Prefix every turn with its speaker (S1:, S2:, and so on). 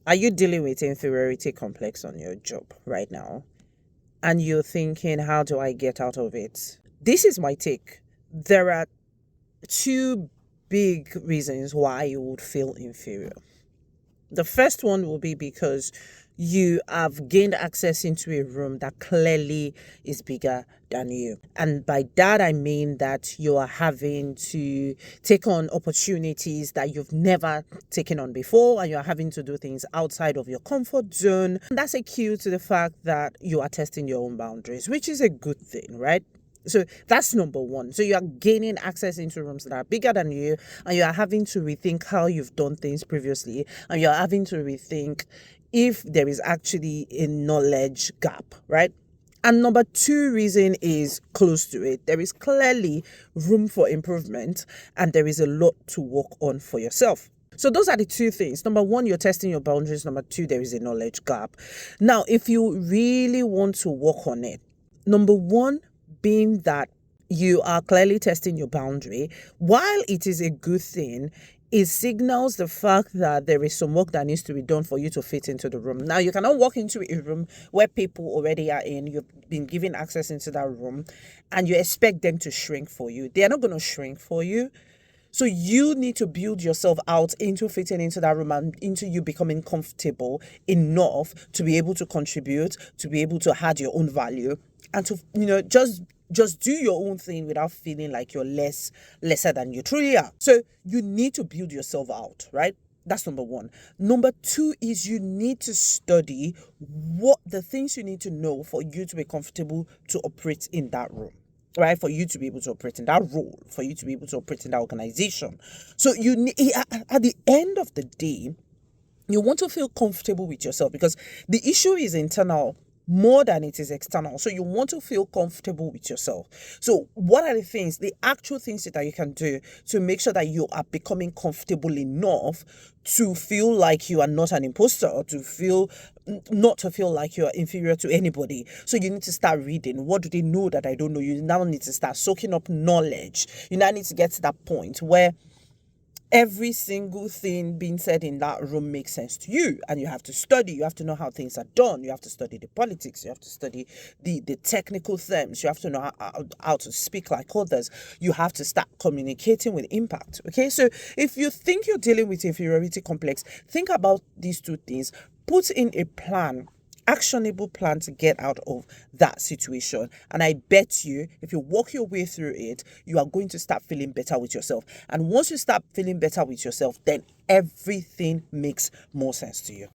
S1: Are you dealing with inferiority complex on your job right now? And you're thinking, how do I get out of it? This is my take. There are two big reasons why you would feel inferior. The first one will be because you have gained access into a room that clearly is bigger than you. And by that, I mean that you are having to take on opportunities that you've never taken on before, and you're having to do things outside of your comfort zone. And that's a cue to the fact that you are testing your own boundaries, which is a good thing, right? So that's number one. So you are gaining access into rooms that are bigger than you, and you are having to rethink how you've done things previously, and you're having to rethink if there is actually a knowledge gap, right? And number two reason is close to it. There is clearly room for improvement, and there is a lot to work on for yourself. So those are the two things. Number one, you're testing your boundaries. Number two, there is a knowledge gap. Now, if you really want to work on it, number one, being that you are clearly testing your boundary, while it is a good thing, it signals the fact that there is some work that needs to be done for you to fit into the room. Now, you cannot walk into a room where people already are in, you've been given access into that room, and you expect them to shrink for you. They are not going to shrink for you. So you need to build yourself out into fitting into that room and into you becoming comfortable enough to be able to contribute, to be able to add your own value, and to, just do your own thing without feeling like you're lesser than you truly are. So you need to build yourself out, right? That's number one. Number two is you need to study what the things you need to know for you to be comfortable to operate in that room. Right, for you to be able to operate in that role, for you to be able to operate in that organization. So you need, at the end of the day, you want to feel comfortable with yourself, because the issue is internal more than it is external. So you want to feel comfortable with yourself. So what are the actual things that you can do to make sure that you are becoming comfortable enough to feel like you are not an imposter, or not to feel like you are inferior to anybody? So you need to start reading. What do they know that I don't know? You now need to start soaking up knowledge. You now need to get to that point where every single thing being said in that room makes sense to you, and you have to study. You have to know how things are done. You have to study the politics. You have to study the technical terms. You have to know how to speak like others. You have to start communicating with impact. Okay, so if you think you're dealing with inferiority complex, think about these two things. Put in a plan, actionable plan to get out of that situation. And I bet you, if you walk your way through it, you are going to start feeling better with yourself. And once you start feeling better with yourself, then everything makes more sense to you.